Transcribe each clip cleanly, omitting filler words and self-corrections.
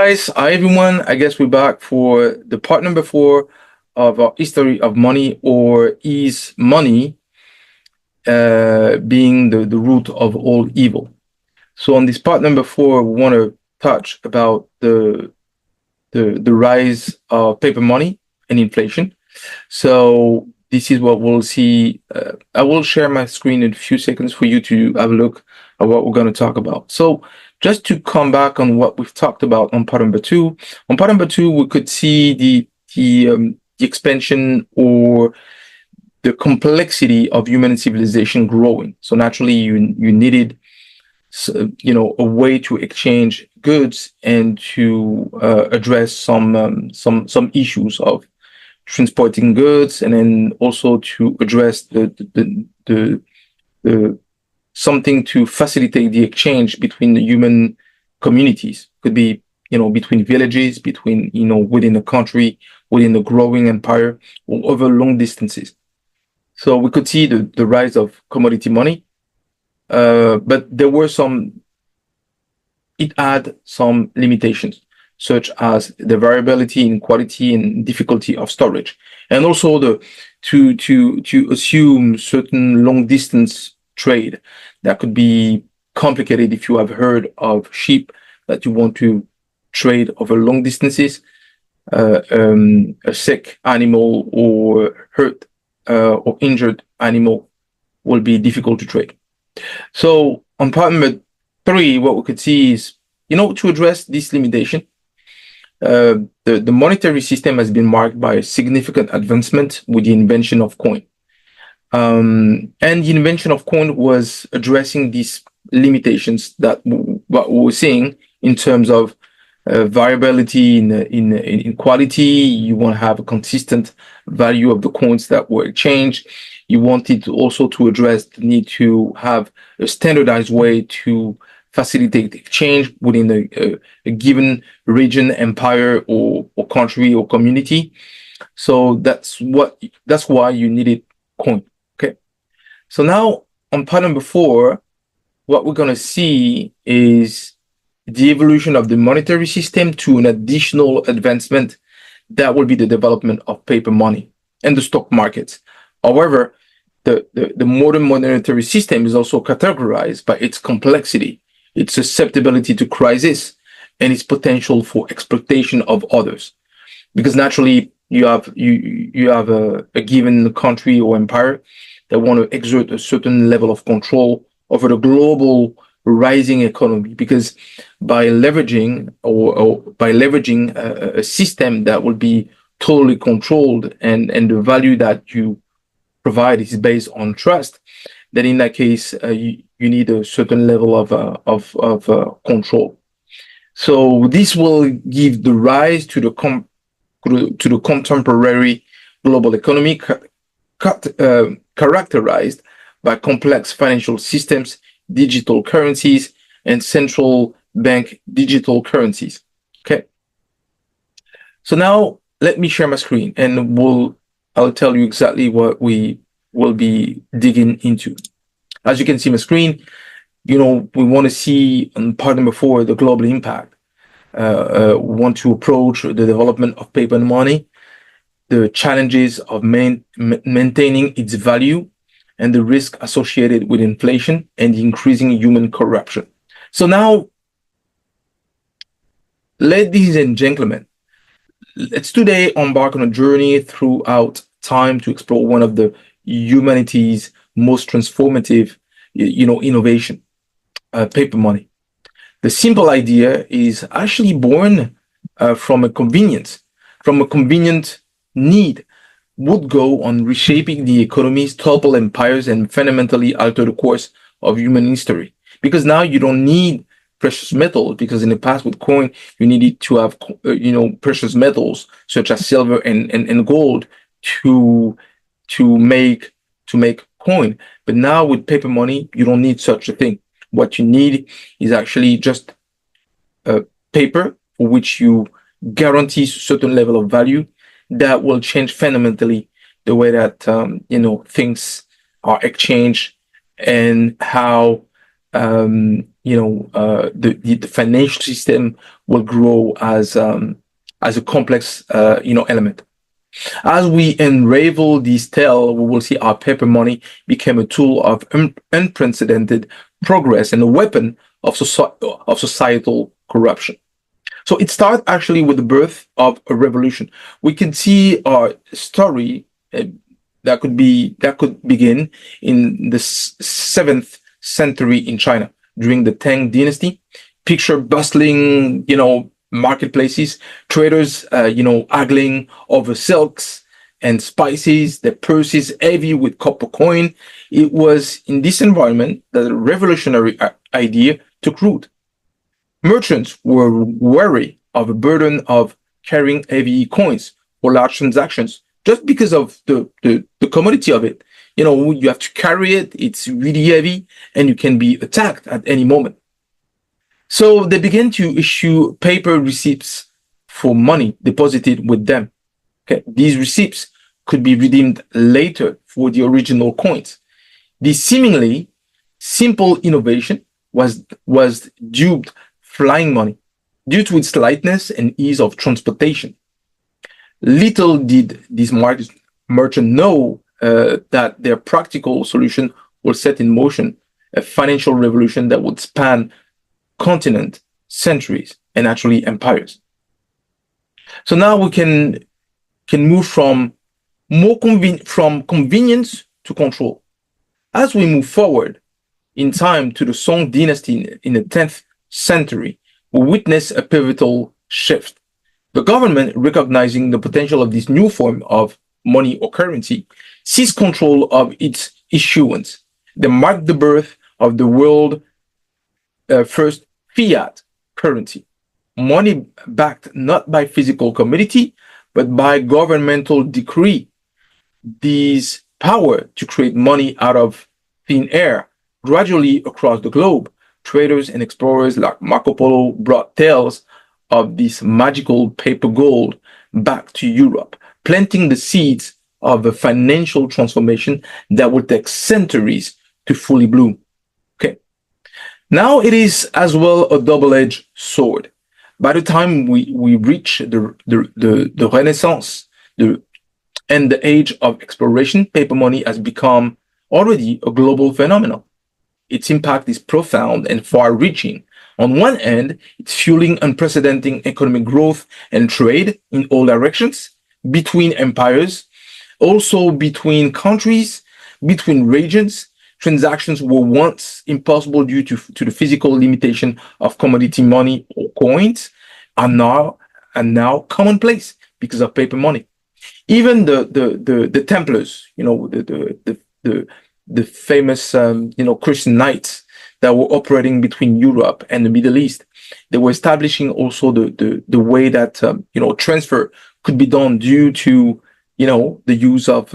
guys, hi everyone. I guess we're back for the part number 4 of our history of money, or is money being the root of all evil. So on this part number 4, we want to touch about the rise of paper money and inflation. So this is what we'll see. I will share my screen in a few seconds for you to have a look at what we're going to talk about. So just to come back on what we've talked about on part number 2. On part number 2, we could see the expansion or the complexity of human civilization growing. So naturally, you needed a way to exchange goods and to address some issues of transporting goods, and then also to address the something to facilitate the exchange between the human communities. Could be between villages, between within a country, within a growing empire, or over long distances. So we could see the rise of commodity money, but it had some limitations, such as the variability in quality and difficulty of storage, and also to assume certain long distance trade that could be complicated. If you have heard of sheep that you want to trade over long distances, a sick animal or hurt or injured animal will be difficult to trade. So on part number 3, what we could see is, to address this limitation, the monetary system has been marked by a significant advancement with the invention of coin. And the invention of coin was addressing these limitations that what we were seeing in terms of variability in quality. You want to have a consistent value of the coins that were exchanged. You wanted also to address the need to have a standardized way to facilitate exchange within a given region, empire, or country or community. So that's why you needed coin. Okay. So now on part number 4, what we're going to see is the evolution of the monetary system to an additional advancement that will be the development of paper money and the stock markets. However, the modern monetary system is also categorized by its complexity, its susceptibility to crisis, and its potential for exploitation of others. Because naturally, you have a given country or empire that want to exert a certain level of control over the global rising economy, because by leveraging a system that will be totally controlled, and the value that you provide is based on trust, then in that case you need a certain level of control. So this will give the rise to the contemporary global economy, characterized by complex financial systems, digital currencies, and central bank digital currencies. Okay. So now let me share my screen, and I'll tell you exactly what we will be digging into. As you can see my screen, we want to see on part number 4 the global impact. We want to approach the development of paper money, the challenges of maintaining its value, and the risk associated with inflation and the increasing human corruption. So now, ladies and gentlemen, let's today embark on a journey throughout time to explore one of the humanity's most transformative, innovation, paper money. The simple idea is actually born from a convenient need, would go on reshaping the economies, topple empires, and fundamentally alter the course of human history. Because now you don't need precious metals, because in the past with coin you needed to have precious metals such as silver and gold to make coin. But now with paper money you don't need such a thing. What you need is actually just paper for which you guarantee a certain level of value that will change fundamentally the way that things are exchanged, and how the financial system will grow as a complex element. As we unravel this tale, we will see how paper money became a tool of unprecedented progress and a weapon of, of societal corruption. So it starts actually with the birth of a revolution. We can see our story that could begin in the seventh century in China during the Tang Dynasty. Picture bustling, marketplaces, traders, haggling over silks and spices, their purses heavy with copper coin. It was in this environment that a revolutionary idea took root. Merchants were wary of a burden of carrying heavy coins for large transactions just because of the commodity of it. You have to carry it, it's really heavy, and you can be attacked at any moment. So they began to issue paper receipts for money deposited with them. Okay, these receipts could be redeemed later for the original coins. This seemingly simple innovation was dubbed flying money due to its lightness and ease of transportation. Little did these merchants know that their practical solution will set in motion a financial revolution that would span continent, centuries, and actually empires. So now we can move from from convenience to control. As we move forward in time to the Song Dynasty in the 10th century, we witness a pivotal shift. The government, recognizing the potential of this new form of money or currency, seized control of its issuance. They marked the birth of the world first fiat currency, money backed not by physical commodity, but by governmental decree. This power to create money out of thin air gradually across the globe. Traders and explorers like Marco Polo brought tales of this magical paper gold back to Europe, planting the seeds of a financial transformation that would take centuries to fully bloom. Okay. Now it is as well a double-edged sword. By the time we reach the Renaissance and the age of exploration, paper money has become already a global phenomenon. Its impact is profound and far-reaching. On one end, it's fueling unprecedented economic growth and trade in all directions, between empires, also between countries, between regions. Transactions were once impossible due to the physical limitation of commodity money or coins, are now commonplace because of paper money. Even the Templars, the famous Christian knights that were operating between Europe and the Middle East, they were establishing also the way that transfer could be done due to the use of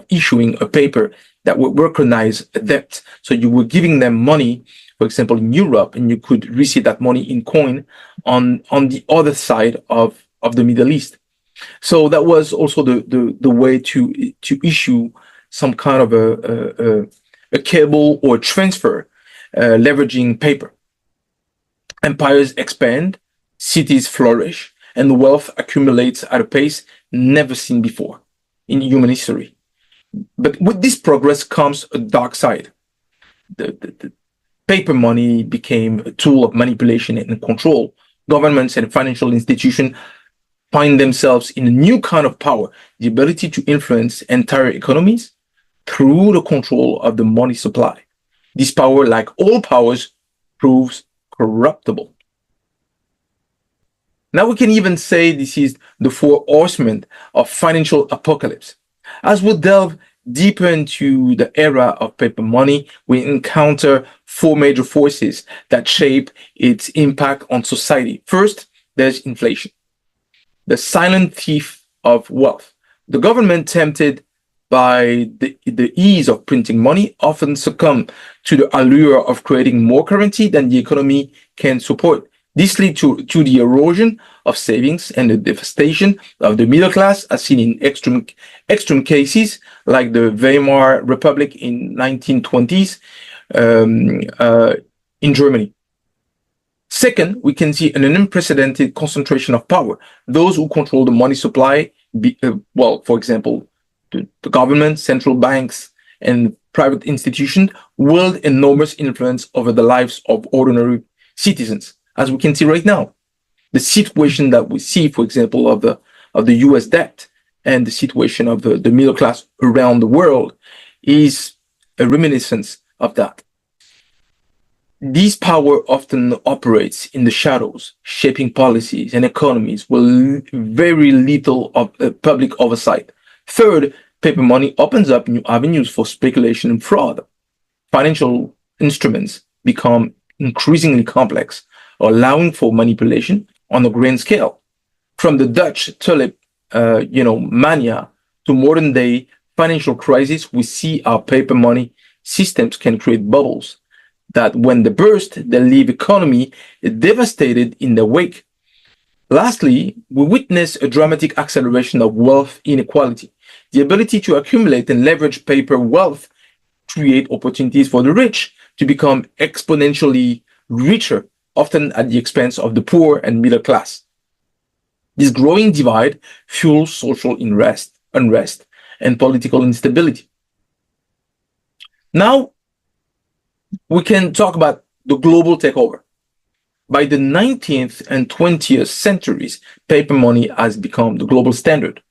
issuing a paper that would recognize a debt. So you were giving them money, for example, in Europe, and you could receive that money in coin on the other side of the Middle East. So that was also the way to issue some kind of a cable or transfer, leveraging paper. Empires expand, cities flourish, and wealth accumulates at a pace never seen before in human history. But with this progress comes a dark side. The paper money became a tool of manipulation and control. Governments and financial institutions find themselves in a new kind of power, the ability to influence entire economies through the control of the money supply. This power, like all powers, proves corruptible. Now we can even say this is the four horsemen of financial apocalypse. As we delve deeper into the era of paper money, we encounter four major forces that shape its impact on society. First, there's inflation, the silent thief of wealth. The government, tempted by the ease of printing money, often succumb to the allure of creating more currency than the economy can support. This leads to the erosion of savings and the devastation of the middle class, as seen in extreme cases like the Weimar Republic in 1920s. in Germany. Second, we can see an unprecedented concentration of power. Those who control the money supply, for example, the government, central banks, and private institutions wield enormous influence over the lives of ordinary citizens, as we can see right now. The situation that we see, for example, of the U.S. debt and the situation of the middle class around the world is a reminiscence of that. This power often operates in the shadows, shaping policies and economies with very little of public oversight. Third, paper money opens up new avenues for speculation and fraud. Financial instruments become increasingly complex, allowing for manipulation on a grand scale. From the Dutch tulip, mania to modern day financial crisis, we see how paper money systems can create bubbles that when they burst, they leave economy devastated in their wake. Lastly, we witness a dramatic acceleration of wealth inequality. The ability to accumulate and leverage paper wealth create opportunities for the rich to become exponentially richer, often at the expense of the poor and middle class. This growing divide fuels social unrest, and political instability. Now, we can talk about the global takeover. By the 19th and 20th centuries, paper money has become the global standard.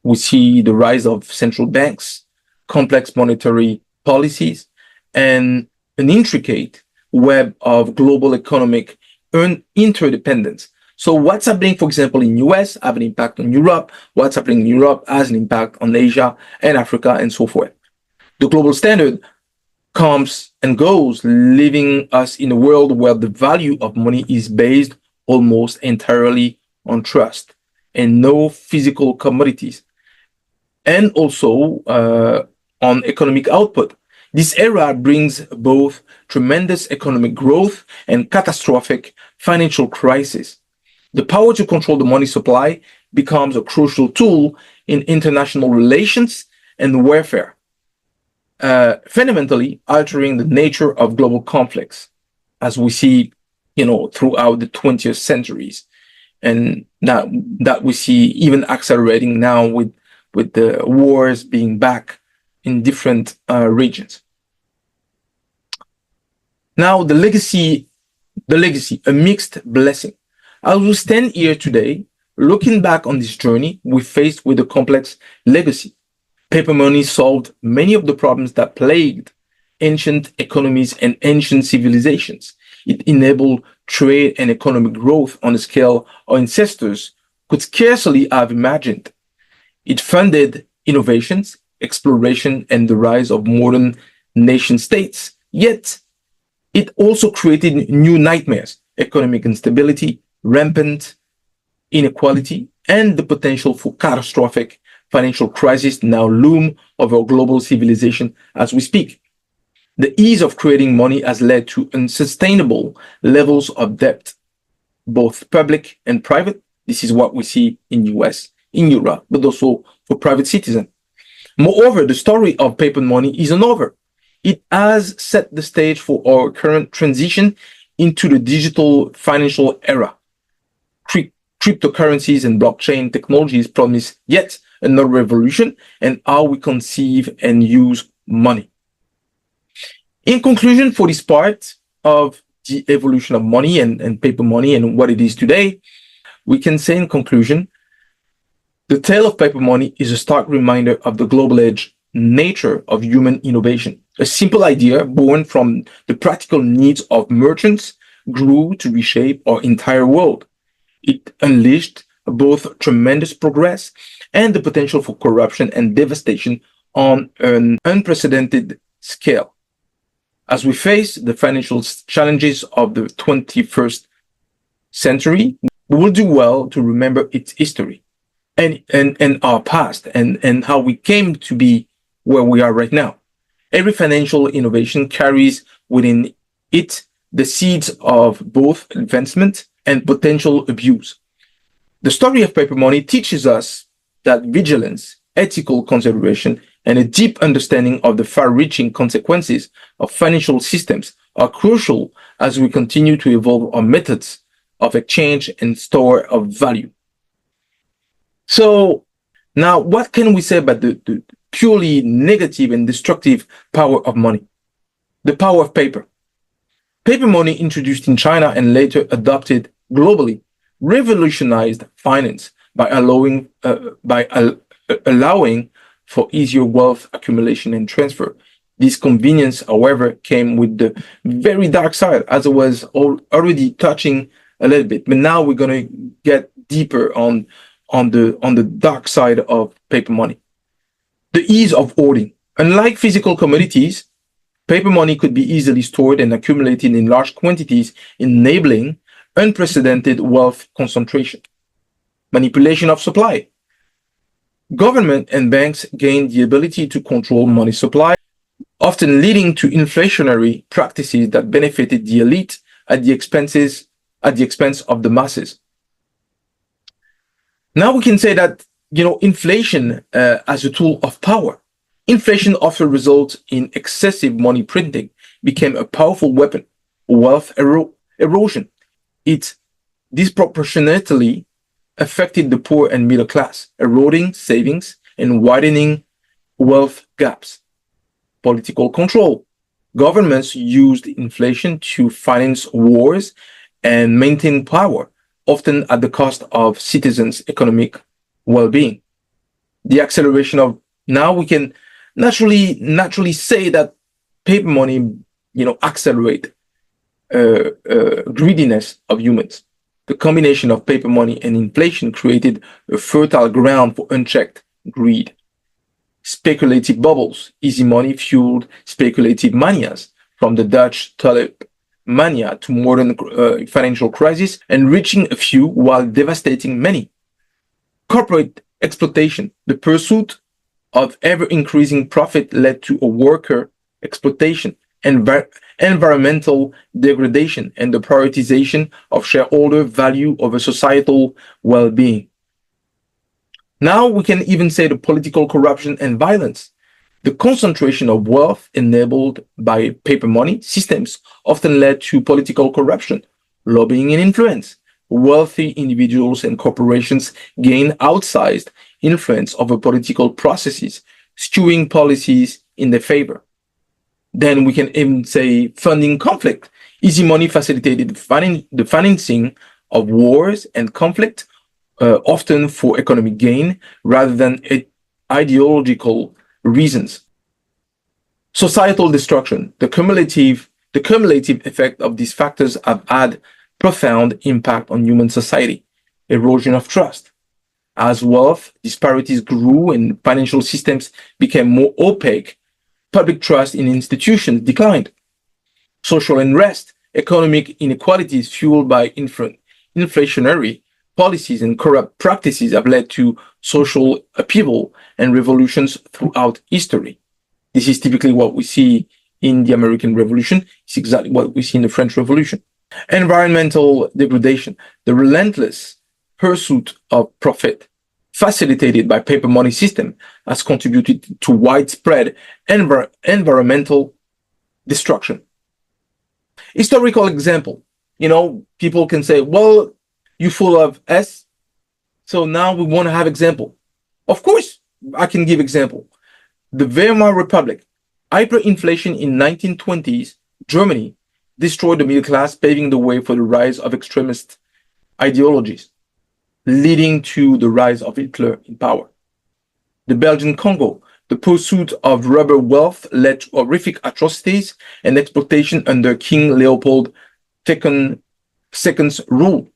We see the rise of central banks, complex monetary policies, and an intricate web of global economic interdependence. So what's happening, for example, in US have an impact on Europe. What's happening in Europe has an impact on Asia and Africa and so forth. The global standard comes and goes, leaving us in a world where the value of money is based almost entirely on trust and no physical commodities, and also on economic output. This era brings both tremendous economic growth and catastrophic financial crisis. The power to control the money supply becomes a crucial tool in international relations and warfare, fundamentally altering the nature of global conflicts, as we see, throughout the 20th centuries, and that we see even accelerating now with the wars being back in different regions. Now, the legacy, a mixed blessing. As we stand here today, looking back on this journey, we're faced with a complex legacy. Paper money solved many of the problems that plagued ancient economies and ancient civilizations. It enabled trade and economic growth on a scale our ancestors could scarcely have imagined. It funded innovations, exploration, and the rise of modern nation states. Yet, it also created new nightmares: economic instability, rampant inequality, and the potential for catastrophic financial crisis now loom over global civilization as we speak. The ease of creating money has led to unsustainable levels of debt, both public and private. This is what we see in US, in Europe, but also for private citizens. Moreover, the story of paper money isn't over. It has set the stage for our current transition into the digital financial era. Cryptocurrencies and blockchain technologies promise yet another revolution in how we conceive and use money. In conclusion, for this part of the evolution of money and paper money and what it is today, we can say in conclusion, the tale of paper money is a stark reminder of the global edge nature of human innovation. A simple idea born from the practical needs of merchants grew to reshape our entire world. It unleashed both tremendous progress and the potential for corruption and devastation on an unprecedented scale. As we face the financial challenges of the 21st century, we will do well to remember its history and our past and how we came to be where we are right now. Every financial innovation carries within it the seeds of both advancement and potential abuse. The story of paper money teaches us that vigilance, ethical consideration, and a deep understanding of the far-reaching consequences of financial systems are crucial as we continue to evolve our methods of exchange and store of value. So now, what can we say about the purely negative and destructive power of money? The power of paper. Paper money, introduced in China and later adopted globally, revolutionized finance by allowing for easier wealth accumulation and transfer. This convenience, however, came with the very dark side, as I was already touching a little bit. But now we're going to get deeper on the dark side of paper money. The ease of hoarding. Unlike physical commodities, paper money could be easily stored and accumulated in large quantities, enabling unprecedented wealth concentration. Manipulation of supply. Government and banks gained the ability to control money supply, often leading to inflationary practices that benefited the elite at the expense of the masses. Now we can say that, inflation as a tool of power. Inflation often results in excessive money printing, became a powerful weapon, wealth erosion. It disproportionately affected the poor and middle class, eroding savings and widening wealth gaps. Political control. Governments used inflation to finance wars and maintain power, often at the cost of citizens' economic well-being. The acceleration of now we can naturally say that paper money, accelerate greediness of humans. The combination of paper money and inflation created a fertile ground for unchecked greed. Speculative bubbles. Easy money fueled speculative manias, from the Dutch tulip mania to modern financial crisis, enriching a few while devastating many. Corporate exploitation. The pursuit of ever-increasing profit led to a worker exploitation, environmental degradation, and the prioritization of shareholder value over societal well-being. Now we can even say the political corruption and violence. The concentration of wealth enabled by paper money systems often led to political corruption, lobbying, and influence. Wealthy individuals and corporations gain outsized influence over political processes, skewing policies in their favor. Then we can even say funding conflict. Easy money facilitated the financing of wars and conflict, often for economic gain rather than ideological reasons. Societal destruction. The cumulative effect of these factors have had profound impact on human society. Erosion of trust. As wealth disparities grew and financial systems became more opaque, public trust in institutions declined. Social unrest. Economic inequalities fueled by inflationary policies and corrupt practices have led to social upheaval and revolutions throughout history. This is typically what we see in the American Revolution. It's exactly what we see in the French Revolution. Environmental degradation. The relentless pursuit of profit, facilitated by paper money system, has contributed to widespread environmental destruction. Historical example. People can say, well, you're full of S, so now we want to have example. Of course, I can give example. The Weimar Republic, hyperinflation in 1920s Germany destroyed the middle class, paving the way for the rise of extremist ideologies, leading to the rise of Hitler in power. The Belgian Congo, the pursuit of rubber wealth led to horrific atrocities and exploitation under King Leopold II's rule.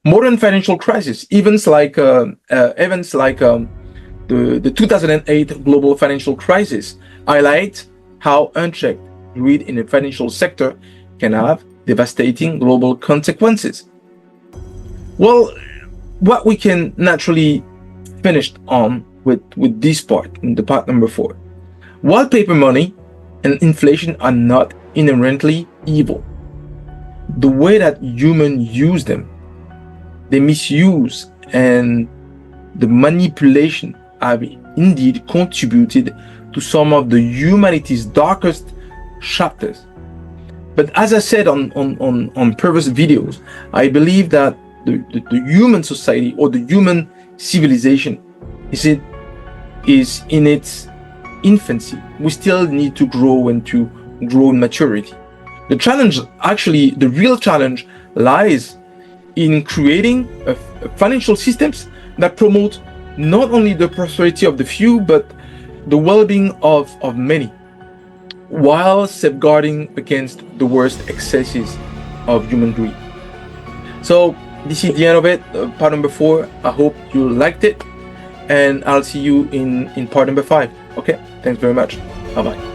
Modern financial crisis, events like the 2008 global financial crisis, highlight how unchecked greed in the financial sector can have devastating global consequences. Well, what we can naturally finish on with this part, in the part number 4. While paper money and inflation are not inherently evil, the way that humans use them, the misuse and the manipulation have indeed contributed to some of the humanity's darkest chapters. But as I said on previous videos, I believe that the human society or the human civilization is in its infancy. We still need to grow and to grow in maturity. The challenge, actually, the real challenge lies in creating financial systems that promote not only the prosperity of the few, but the well-being of many, while safeguarding against the worst excesses of human greed. So this is the end of it, part number 4. I hope you liked it, and I'll see you in part number 5. Okay, thanks very much. Bye bye.